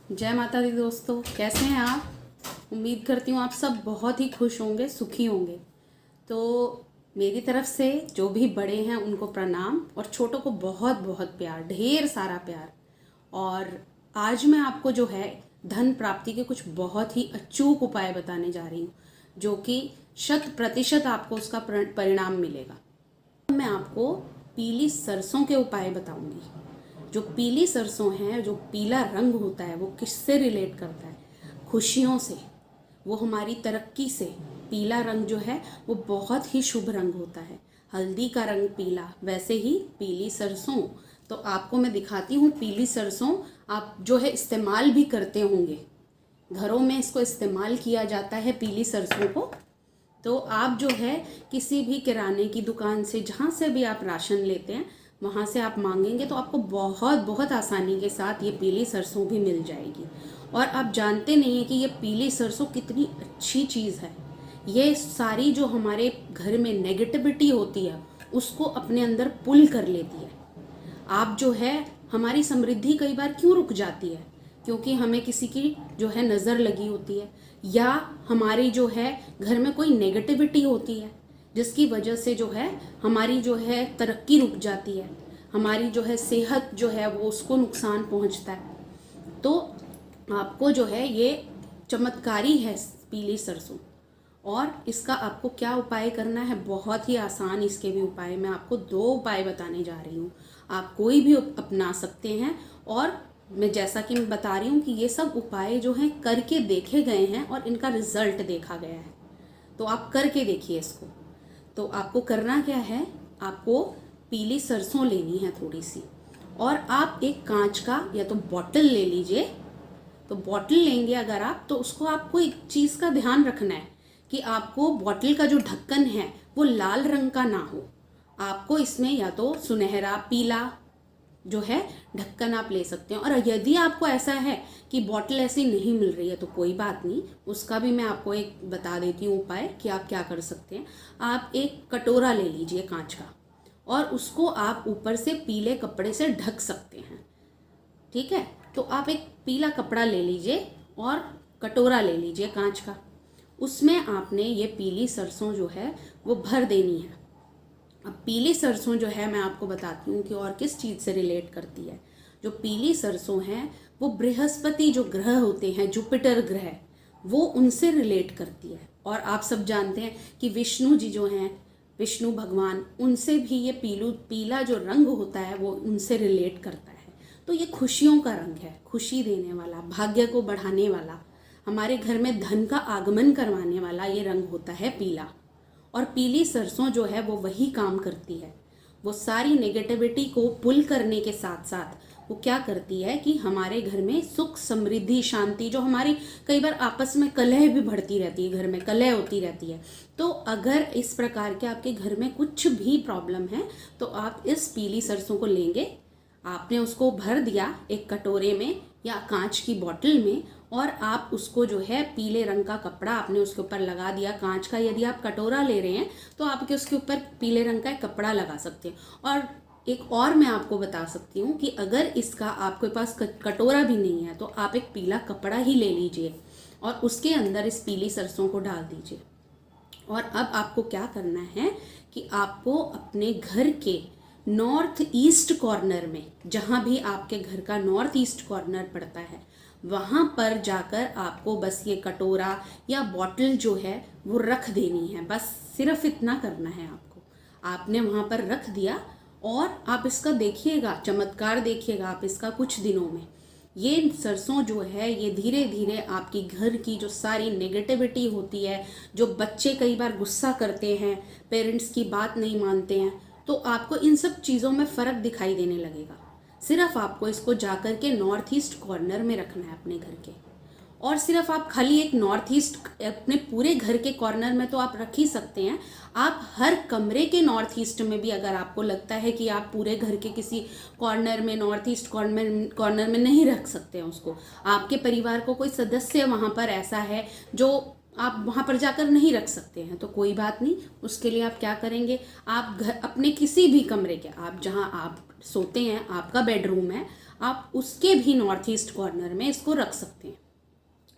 जय माता दी दोस्तों, कैसे हैं आप। उम्मीद करती हूँ आप सब बहुत ही खुश होंगे, सुखी होंगे। तो मेरी तरफ से जो भी बड़े हैं उनको प्रणाम और छोटों को बहुत बहुत प्यार, ढेर सारा प्यार। और आज मैं आपको जो है धन प्राप्ति के कुछ बहुत ही अचूक उपाय बताने जा रही हूँ, जो कि 100% आपको उसका परिणाम मिलेगा। मैं आपको पीली सरसों के उपाय बताऊंगी। जो पीली सरसों है, जो पीला रंग होता है, वो किससे रिलेट करता है? खुशियों से, वो हमारी तरक्की से। पीला रंग जो है वो बहुत ही शुभ रंग होता है। हल्दी का रंग पीला, वैसे ही पीली सरसों। तो आपको मैं दिखाती हूँ पीली सरसों। आप जो है इस्तेमाल भी करते होंगे, घरों में इसको इस्तेमाल किया जाता है पीली सरसों को। तो आप जो है किसी भी किराने की दुकान से, जहाँ से भी आप राशन लेते हैं, वहाँ से आप मांगेंगे तो आपको बहुत बहुत आसानी के साथ ये पीली सरसों भी मिल जाएगी। और आप जानते नहीं हैं कि ये पीली सरसों कितनी अच्छी चीज़ है। ये सारी जो हमारे घर में नेगेटिविटी होती है उसको अपने अंदर पुल कर लेती है। आप जो है, हमारी समृद्धि कई बार क्यों रुक जाती है? क्योंकि हमें किसी की जो है नज़र लगी होती है, या हमारी जो है घर में कोई नेगेटिविटी होती है, जिसकी वजह से जो है हमारी जो है तरक्की रुक जाती है, हमारी जो है सेहत जो है वो उसको नुकसान पहुंचता है। तो आपको जो है ये चमत्कारी है पीली सरसों। और इसका आपको क्या उपाय करना है? बहुत ही आसान इसके भी उपाय। मैं आपको 2 उपाय बताने जा रही हूँ, आप कोई भी अपना सकते हैं। और मैं जैसा कि मैं बता रही हूँ कि ये सब उपाय जो हैं करके देखे गए हैं और इनका रिजल्ट देखा गया है। तो आप करके देखिए इसको। तो आपको करना क्या है, आपको पीली सरसों लेनी है थोड़ी सी, और आप एक कांच का या तो बॉटल ले लीजिए। तो बॉटल लेंगे अगर आप, तो उसको आपको एक चीज़ का ध्यान रखना है कि आपको बॉटल का जो ढक्कन है वो लाल रंग का ना हो। आपको इसमें या तो सुनहरा पीला जो है ढक्कन आप ले सकते हैं। और यदि आपको ऐसा है कि बॉटल ऐसी नहीं मिल रही है तो कोई बात नहीं, उसका भी मैं आपको एक बता देती हूँ उपाय कि आप क्या कर सकते हैं। आप एक कटोरा ले लीजिए कांच का, और उसको आप ऊपर से पीले कपड़े से ढक सकते हैं। ठीक है, तो आप एक पीला कपड़ा ले लीजिए और कटोरा ले लीजिए कांच का। उसमें आपने ये पीली सरसों जो है वो भर देनी है। अब पीली सरसों जो है मैं आपको बताती हूँ कि और किस चीज़ से रिलेट करती है। जो पीली सरसों है वो बृहस्पति जो ग्रह होते हैं, जुपिटर ग्रह, वो उनसे रिलेट करती है। और आप सब जानते हैं कि विष्णु जी जो हैं, विष्णु भगवान, उनसे भी ये पीला जो रंग होता है वो उनसे रिलेट करता है। तो ये खुशियों का रंग है, खुशी देने वाला, भाग्य को बढ़ाने वाला, हमारे घर में धन का आगमन करवाने वाला ये रंग होता है पीला। और पीली सरसों जो है वो वही काम करती है। वो सारी नेगेटिविटी को पुल करने के साथ साथ वो क्या करती है कि हमारे घर में सुख, समृद्धि, शांति, जो हमारी कई बार आपस में कलह भी बढ़ती रहती है, घर में कलह होती रहती है। तो अगर इस प्रकार के आपके घर में कुछ भी प्रॉब्लम है तो आप इस पीली सरसों को लेंगे, आपने उसको भर दिया एक कटोरे में या कांच की बोतल में, और आप उसको जो है पीले रंग का कपड़ा आपने उसके ऊपर लगा दिया कांच का। यदि आप कटोरा ले रहे हैं तो आपके उसके ऊपर पीले रंग का एक कपड़ा लगा सकते हैं। और एक और मैं आपको बता सकती हूँ कि अगर इसका आपके पास कटोरा भी नहीं है तो आप एक पीला कपड़ा ही ले लीजिए और उसके अंदर इस पीली सरसों को डाल दीजिए। और अब आपको क्या करना है कि आपको अपने घर के नॉर्थ ईस्ट कॉर्नर में, जहाँ भी आपके घर का नॉर्थ ईस्ट कॉर्नर पड़ता है, वहाँ पर जाकर आपको बस ये कटोरा या बॉटल जो है वो रख देनी है। बस सिर्फ इतना करना है आपको। आपने वहाँ पर रख दिया और आप इसका देखिएगा, चमत्कार देखिएगा आप इसका कुछ दिनों में। ये सरसों जो है ये धीरे धीरे आपकी घर की जो सारी नेगेटिविटी होती है, जो बच्चे कई बार गुस्सा करते हैं, पेरेंट्स की बात नहीं मानते हैं, तो आपको इन सब चीज़ों में फ़र्क दिखाई देने लगेगा। सिर्फ आपको इसको जाकर के नॉर्थ ईस्ट कॉर्नर में रखना है अपने घर के। और सिर्फ आप खाली एक नॉर्थ ईस्ट, अपने पूरे घर के कॉर्नर में तो आप रख ही सकते हैं, आप हर कमरे के नॉर्थ ईस्ट में भी, अगर आपको लगता है कि आप पूरे घर के किसी कॉर्नर में, नॉर्थ ईस्ट कॉर्नर में नहीं रख सकते हैं उसको, आपके परिवार को कोई सदस्य वहाँ पर ऐसा है जो आप वहाँ पर जाकर नहीं रख सकते हैं, तो कोई बात नहीं। उसके लिए आप क्या करेंगे, आप घर अपने किसी भी कमरे के, आप जहाँ आप सोते हैं, आपका बेडरूम है, आप उसके भी नॉर्थ ईस्ट कॉर्नर में इसको रख सकते हैं।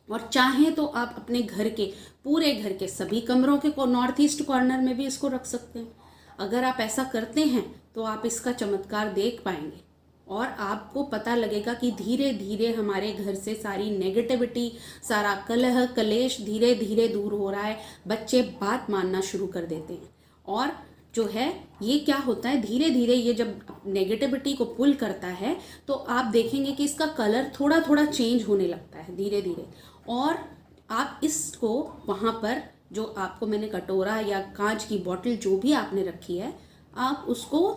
और चाहें तो आप अपने घर के, पूरे घर के सभी कमरों के नॉर्थ ईस्ट कॉर्नर में भी इसको रख सकते हैं। अगर आप ऐसा करते हैं तो आप इसका चमत्कार देख पाएंगे और आपको पता लगेगा कि धीरे धीरे हमारे घर से सारी नेगेटिविटी, सारा कलह कलेश धीरे धीरे दूर हो रहा है। बच्चे बात मानना शुरू कर देते हैं और जो है ये क्या होता है, धीरे धीरे ये जब नेगेटिविटी को पुल करता है तो आप देखेंगे कि इसका कलर थोड़ा थोड़ा चेंज होने लगता है धीरे धीरे। और आप इसको वहाँ पर जो आपको मैंने कटोरा या कांच की बोतल जो भी आपने रखी है, आप उसको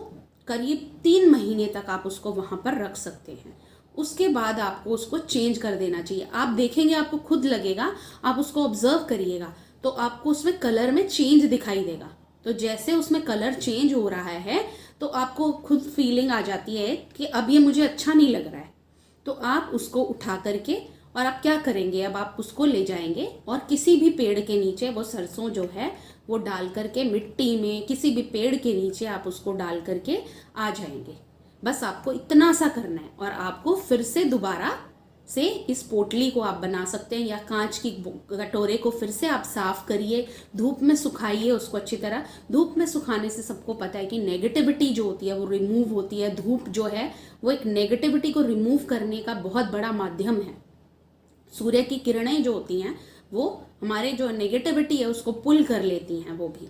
करीब 3 महीने तक आप उसको वहाँ पर रख सकते हैं। उसके बाद आपको उसको चेंज कर देना चाहिए। आप देखेंगे, आपको खुद लगेगा, आप उसको ऑब्जर्व करिएगा तो आपको उसमें कलर में चेंज दिखाई देगा। तो जैसे उसमें कलर चेंज हो रहा है तो आपको खुद फीलिंग आ जाती है कि अब ये मुझे अच्छा नहीं लग रहा है। तो आप उसको उठा करके और आप क्या करेंगे, अब आप उसको ले जाएंगे और किसी भी पेड़ के नीचे वो सरसों जो है वो डाल करके, मिट्टी में किसी भी पेड़ के नीचे आप उसको डाल करके आ जाएंगे। बस आपको इतना सा करना है और आपको फिर से दोबारा से इस पोटली को आप बना सकते हैं या कांच की कटोरे को फिर से आप साफ करिए, धूप में सुखाइए उसको अच्छी तरह। धूप में सुखाने से सबको पता है कि नेगेटिविटी जो होती है वो रिमूव होती है। धूप जो है वो एक नेगेटिविटी को रिमूव करने का बहुत बड़ा माध्यम है। सूर्य की किरणें जो होती हैं वो हमारे जो नेगेटिविटी है उसको पुल कर लेती हैं वो भी।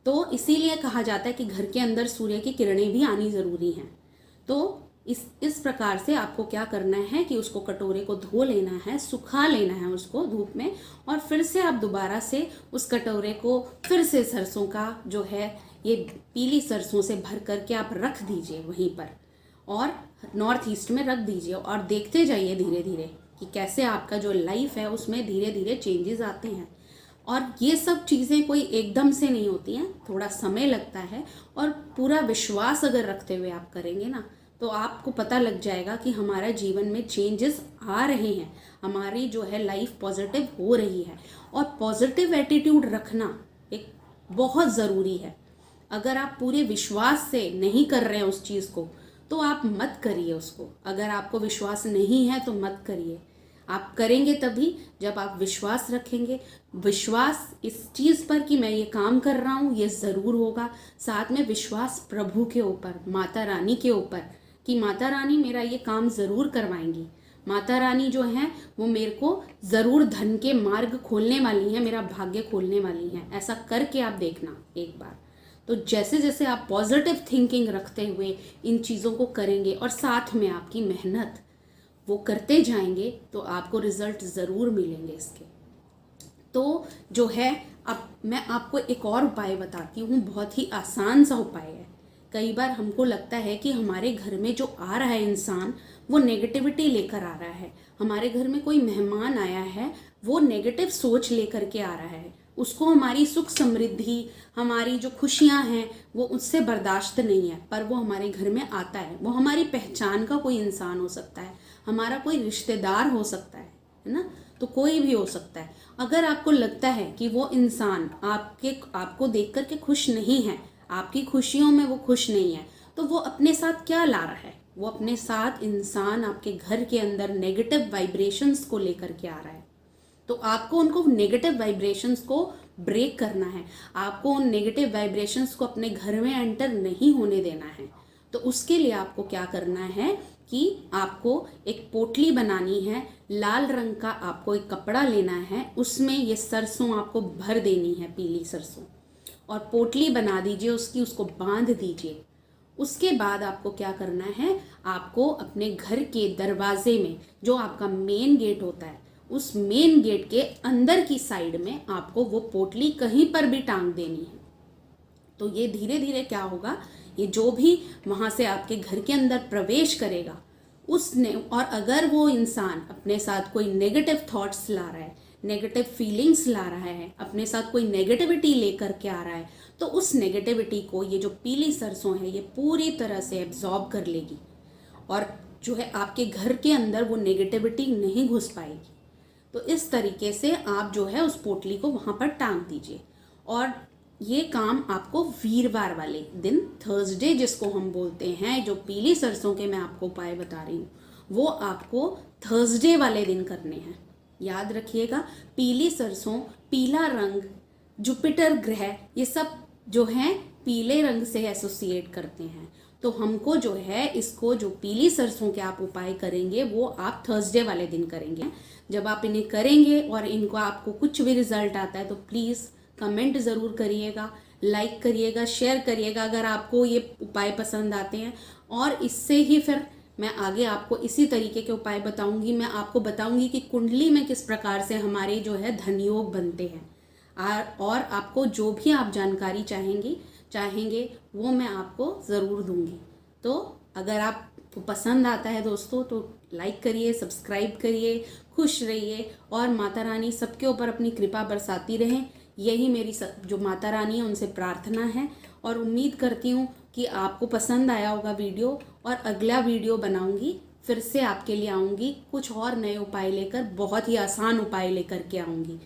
तो इसीलिए कहा जाता है कि घर के अंदर सूर्य की किरणें भी आनी ज़रूरी हैं। तो इस प्रकार से आपको क्या करना है कि उसको कटोरे को धो लेना है, सुखा लेना है उसको धूप में, और फिर से आप दोबारा से उस कटोरे को फिर से सरसों का जो है ये पीली सरसों से भर करके आप रख दीजिए वहीं पर और नॉर्थ ईस्ट में रख दीजिए और देखते जाइए धीरे धीरे कि कैसे आपका जो लाइफ है उसमें धीरे धीरे चेंजेस आते हैं। और ये सब चीज़ें कोई एकदम से नहीं होती हैं, थोड़ा समय लगता है और पूरा विश्वास अगर रखते हुए आप करेंगे ना तो आपको पता लग जाएगा कि हमारा जीवन में चेंजेस आ रहे हैं, हमारी जो है लाइफ पॉजिटिव हो रही है। और पॉजिटिव एटीट्यूड रखना एक बहुत ज़रूरी है। अगर आप पूरे विश्वास से नहीं कर रहे हैं उस चीज़ को तो आप मत करिए उसको। अगर आपको विश्वास नहीं है तो मत करिए। आप करेंगे तभी जब आप विश्वास रखेंगे, विश्वास इस चीज़ पर कि मैं ये काम कर रहा हूँ ये ज़रूर होगा। साथ में विश्वास प्रभु के ऊपर, माता रानी के ऊपर कि माता रानी मेरा ये काम ज़रूर करवाएंगी। माता रानी जो हैं वो मेरे को ज़रूर धन के मार्ग खोलने वाली हैं, मेरा भाग्य खोलने वाली हैं। ऐसा करके आप देखना एक बार। तो जैसे जैसे आप पॉजिटिव थिंकिंग रखते हुए इन चीज़ों को करेंगे और साथ में आपकी मेहनत वो करते जाएंगे तो आपको रिजल्ट ज़रूर मिलेंगे इसके। तो जो है अब मैं आपको एक और उपाय बताती हूँ, बहुत ही आसान सा उपाय है। कई बार हमको लगता है कि हमारे घर में जो आ रहा है इंसान वो नेगेटिविटी लेकर आ रहा है, हमारे घर में कोई मेहमान आया है वो नेगेटिव सोच लेकर के आ रहा है, उसको हमारी सुख समृद्धि, हमारी जो खुशियां हैं वो उससे बर्दाश्त नहीं है, पर वो हमारे घर में आता है। वो हमारी पहचान का कोई इंसान हो सकता है, हमारा कोई रिश्तेदार हो सकता है ना, तो कोई भी हो सकता है। अगर आपको लगता है कि वो इंसान आपको देख करके खुश नहीं है, आपकी खुशियों में वो खुश नहीं है, तो वो अपने साथ क्या ला रहा है, वो अपने साथ इंसान आपके घर के अंदर नेगेटिव वाइब्रेशंस को लेकर के आ रहा है। तो आपको उनको नेगेटिव वाइब्रेशंस को ब्रेक करना है, आपको उन नेगेटिव वाइब्रेशंस को अपने घर में एंटर नहीं होने देना है। तो उसके लिए आपको क्या करना है कि आपको एक पोटली बनानी है, लाल रंग का आपको एक कपड़ा लेना है, उसमें ये सरसों आपको भर देनी है, पीली सरसों, और पोटली बना दीजिए उसकी, उसको बांध दीजिए। उसके बाद आपको क्या करना है, आपको अपने घर के दरवाजे में जो आपका मेन गेट होता है उस मेन गेट के अंदर की साइड में आपको वो पोटली कहीं पर भी टांग देनी है। तो ये धीरे धीरे क्या होगा, ये जो भी वहाँ से आपके घर के अंदर प्रवेश करेगा उसने, और अगर वो इंसान अपने साथ कोई नेगेटिव थॉट्स ला रहा है, नेगेटिव फीलिंग्स ला रहा है, अपने साथ कोई नेगेटिविटी लेकर के आ रहा है, तो उस नेगेटिविटी को ये जो पीली सरसों है ये पूरी तरह से एब्जॉर्ब कर लेगी और जो है आपके घर के अंदर वो नेगेटिविटी नहीं घुस पाएगी। तो इस तरीके से आप जो है उस पोटली को वहाँ पर टांग दीजिए। और ये काम आपको वीरवार वाले दिन, थर्सडे जिसको हम बोलते हैं, जो पीली सरसों के मैं आपको उपाय बता रही हूँ, वो आपको थर्सडे वाले दिन करने हैं। याद रखिएगा, पीली सरसों, पीला रंग, जुपिटर ग्रह, ये सब जो हैं पीले रंग से एसोसिएट करते हैं। तो हमको जो है इसको, जो पीली सरसों के आप उपाय करेंगे वो आप थर्सडे वाले दिन करेंगे। जब आप इन्हें करेंगे और इनको आपको कुछ भी रिजल्ट आता है तो प्लीज़ कमेंट ज़रूर करिएगा, लाइक करिएगा, शेयर करिएगा अगर आपको ये उपाय पसंद आते हैं। और इससे ही फिर मैं आगे आपको इसी तरीके के उपाय बताऊंगी। मैं आपको बताऊंगी कि कुंडली में किस प्रकार से हमारे जो है धन योग बनते हैं। और आपको जो भी आप जानकारी चाहेंगे वो मैं आपको ज़रूर दूंगी। तो अगर आपको पसंद आता है दोस्तों तो लाइक करिए, सब्सक्राइब करिए, खुश रहिए और माता रानी सबके ऊपर अपनी कृपा बरसाती रहें। यही मेरी जो माता रानी है उनसे प्रार्थना है। और उम्मीद करती हूँ कि आपको पसंद आया होगा वीडियो, और अगला वीडियो बनाऊंगी, फिर से आपके लिए आऊँगी कुछ और नए उपाय लेकर, बहुत ही आसान उपाय लेकर के आऊँगी।